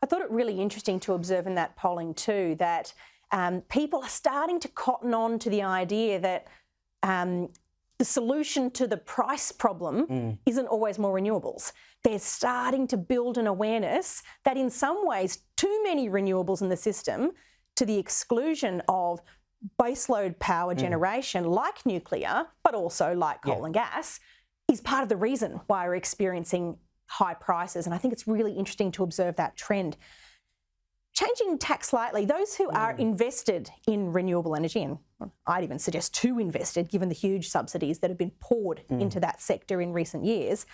I thought it really interesting to observe in that polling too that people are starting to cotton on to the idea that the solution to the price problem isn't always more renewables. They're starting to build an awareness that in some ways too many renewables in the system, to the exclusion of baseload power generation like nuclear, but also like coal and gas, is part of the reason why we're experiencing high prices. And I think it's really interesting to observe that trend. Changing tack slightly, those who are invested in renewable energy, and I'd even suggest too invested given the huge subsidies that have been poured into that sector in recent years,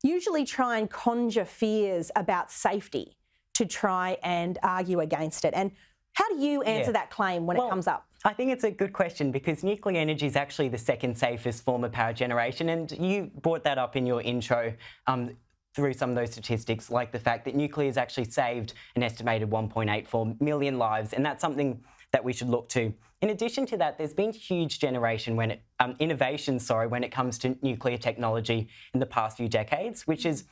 usually try and conjure fears about safety to try and argue against it. And how do you answer that claim when it comes up? I think it's a good question because nuclear energy is actually the second safest form of power generation, and you brought that up in your intro through some of those statistics, like the fact that nuclear has actually saved an estimated 1.84 million lives, and that's something that we should look to. In addition to that, there's been huge innovation when it comes to nuclear technology in the past few decades, which has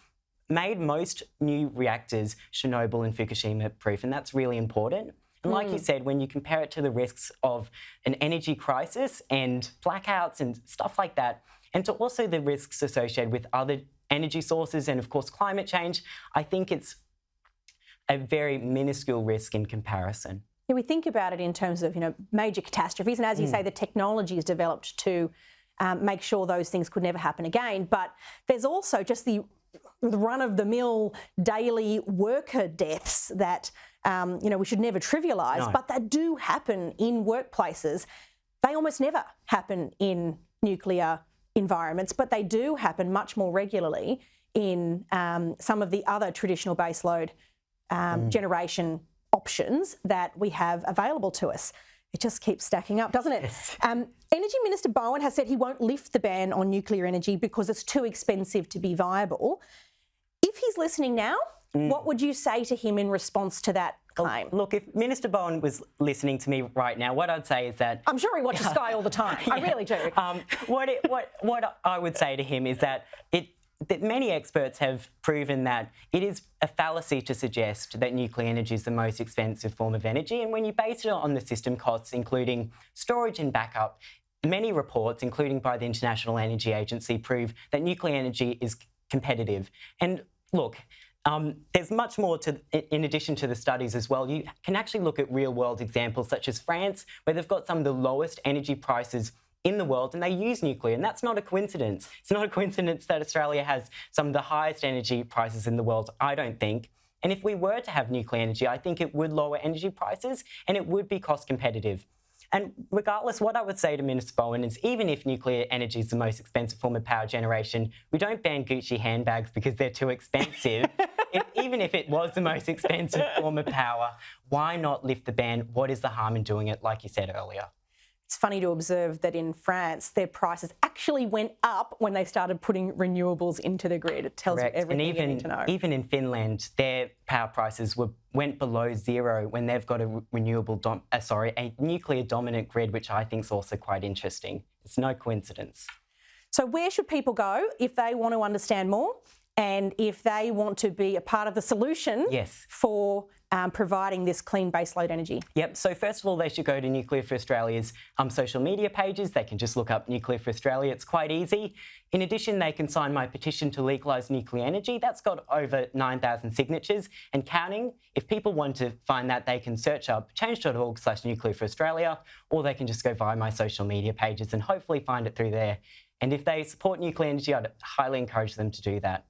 made most new reactors Chernobyl and Fukushima proof, and that's really important. And like you said, when you compare it to the risks of an energy crisis and blackouts and stuff like that, and to also the risks associated with other energy sources and, of course, climate change, I think it's a very minuscule risk in comparison. Yeah, we think about it in terms of, major catastrophes, and as you say, the technology is developed to make sure those things could never happen again. But there's also just the run-of-the-mill daily worker deaths that, we should never trivialise, but that do happen in workplaces. They almost never happen in nuclear environments, but they do happen much more regularly in some of the other traditional baseload generation options that we have available to us. It just keeps stacking up, doesn't it? Yes. Energy Minister Bowen has said he won't lift the ban on nuclear energy because it's too expensive to be viable. If he's listening now, what would you say to him in response to that claim? Look, if Minister Bowen was listening to me right now, what I'd say is that... I'm sure he watches Sky all the time. I really do. What I would say to him is that many experts have proven that it is a fallacy to suggest that nuclear energy is the most expensive form of energy. And when you base it on the system costs, including storage and backup, many reports, including by the International Energy Agency, prove that nuclear energy is competitive. And look, there's much more in addition to the studies as well. You can actually look at real-world examples such as France, where they've got some of the lowest energy prices in the world and they use nuclear, and that's not a coincidence. It's not a coincidence that Australia has some of the highest energy prices in the world, I don't think. And if we were to have nuclear energy, I think it would lower energy prices and it would be cost competitive. And regardless, what I would say to Minister Bowen is even if nuclear energy is the most expensive form of power generation, we don't ban Gucci handbags because they're too expensive. Even if it was the most expensive form of power, why not lift the ban? What is the harm in doing it, like you said earlier? It's funny to observe that in France, their prices actually went up when they started putting renewables into the grid. It tells you everything you need to know. Even in Finland, their power prices went below zero when they've got a nuclear dominant grid, which I think is also quite interesting. It's no coincidence. So where should people go if they want to understand more and if they want to be a part of the solution for providing this clean baseload energy? Yep, so first of all, they should go to Nuclear for Australia's social media pages. They can just look up Nuclear for Australia. It's quite easy. In addition, they can sign my petition to legalise nuclear energy. That's got over 9,000 signatures and counting. If people want to find that, they can search up change.org/Nuclear for Australia, or they can just go via my social media pages and hopefully find it through there. And if they support nuclear energy, I'd highly encourage them to do that.